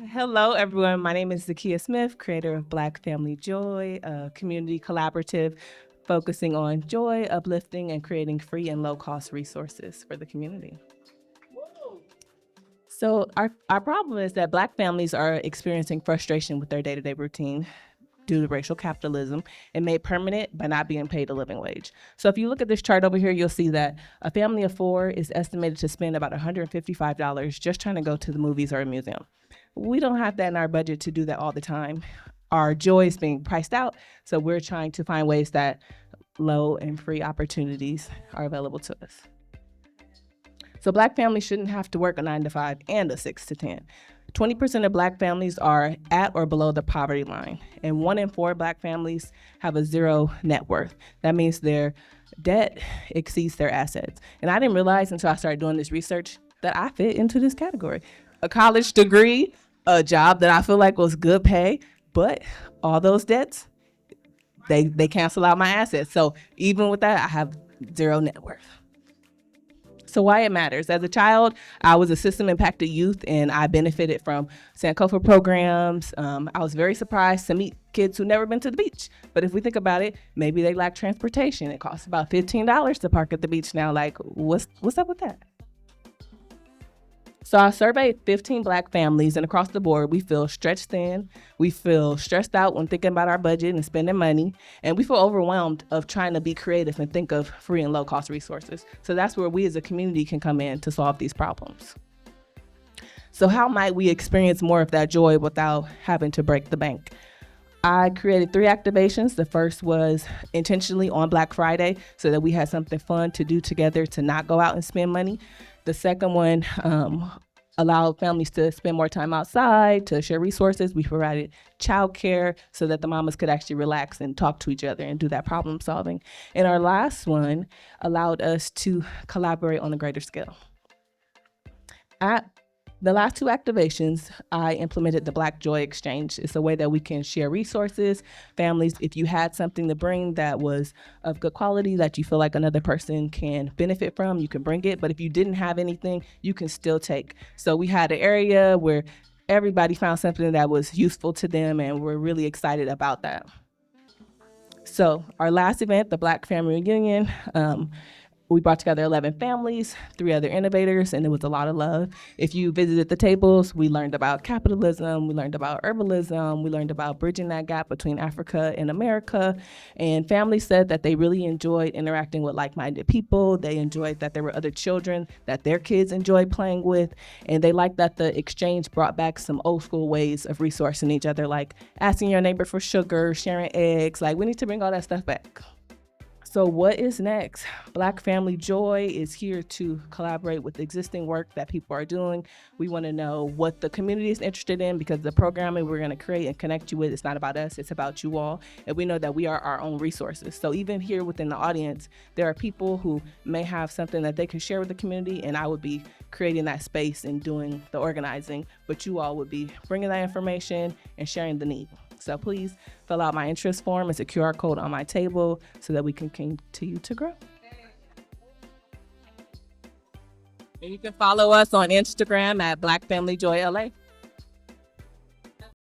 Hello, everyone. My name is Zakiyyah Smith, creator of Black Family Joy, a community collaborative focusing on joy, uplifting, and creating free and low-cost resources for the community. So our problem is that Black families are experiencing frustration with their day-to-day routine due to racial capitalism and made permanent by not being paid a living wage. So if you look at this chart over here, you'll see that a family of four is estimated to spend about $155 just trying to go to the movies or a museum. We don't have that in our budget to do that all the time. Our joy is being priced out, so we're trying to find ways that low and free opportunities are available to us. So Black families shouldn't have to work a 9 to 5 and a 6 to 10. 20% of Black families are at or below the poverty line, and 1 in 4 Black families have a zero net worth. That means their debt exceeds their assets. And I didn't realize until I started doing this research that I fit into this category. A college degree, a job that I feel like was good pay, but all those debts, they cancel out my assets. So even with that, I have zero net worth. So why it matters. As a child, I was a system impacted youth and I benefited from Sankofa programs. I was very surprised to meet kids who never been to the beach. But if we think about it, maybe they lack transportation. It costs about $15 to park at the beach now. Like, what's up with that? So I surveyed 15 Black families, and across the board, we feel stretched thin. We feel stressed out when thinking about our budget and spending money. And we feel overwhelmed of trying to be creative and think of free and low cost resources. So that's where we as a community can come in to solve these problems. So how might we experience more of that joy without having to break the bank? I created 3 activations. The first was intentionally on Black Friday so that we had something fun to do together to not go out and spend money. The second one allowed families to spend more time outside, to share resources. We provided childcare so that the mamas could actually relax and talk to each other and do that problem solving. And our last one allowed us to collaborate on a greater scale. At the last 2 activations, I implemented the Black Joy Exchange. It's a way that we can share resources. Families, if you had something to bring that was of good quality that you feel like another person can benefit from, you can bring it. But if you didn't have anything, you can still take. So we had an area where everybody found something that was useful to them, and we're really excited about that. So our last event, the Black Family Reunion, we brought together 11 families, 3 other innovators, and it was a lot of love. If you visited the tables, we learned about capitalism, we learned about herbalism, we learned about bridging that gap between Africa and America. And families said that they really enjoyed interacting with like-minded people. They enjoyed that there were other children that their kids enjoyed playing with. And they liked that the exchange brought back some old school ways of resourcing each other, like asking your neighbor for sugar, sharing eggs. Like, we need to bring all that stuff back. So what is next? Black Family Joy is here to collaborate with existing work that people are doing. We want to know what the community is interested in, because the programming we're going to create and connect you with, it's not about us, it's about you all. And we know that we are our own resources. So even here within the audience, there are people who may have something that they can share with the community, and I would be creating that space and doing the organizing, but you all would be bringing that information and sharing the need. So please fill out my interest form. It's a QR code on my table so that we can continue to grow. And you can follow us on Instagram at Black Family Joy LA.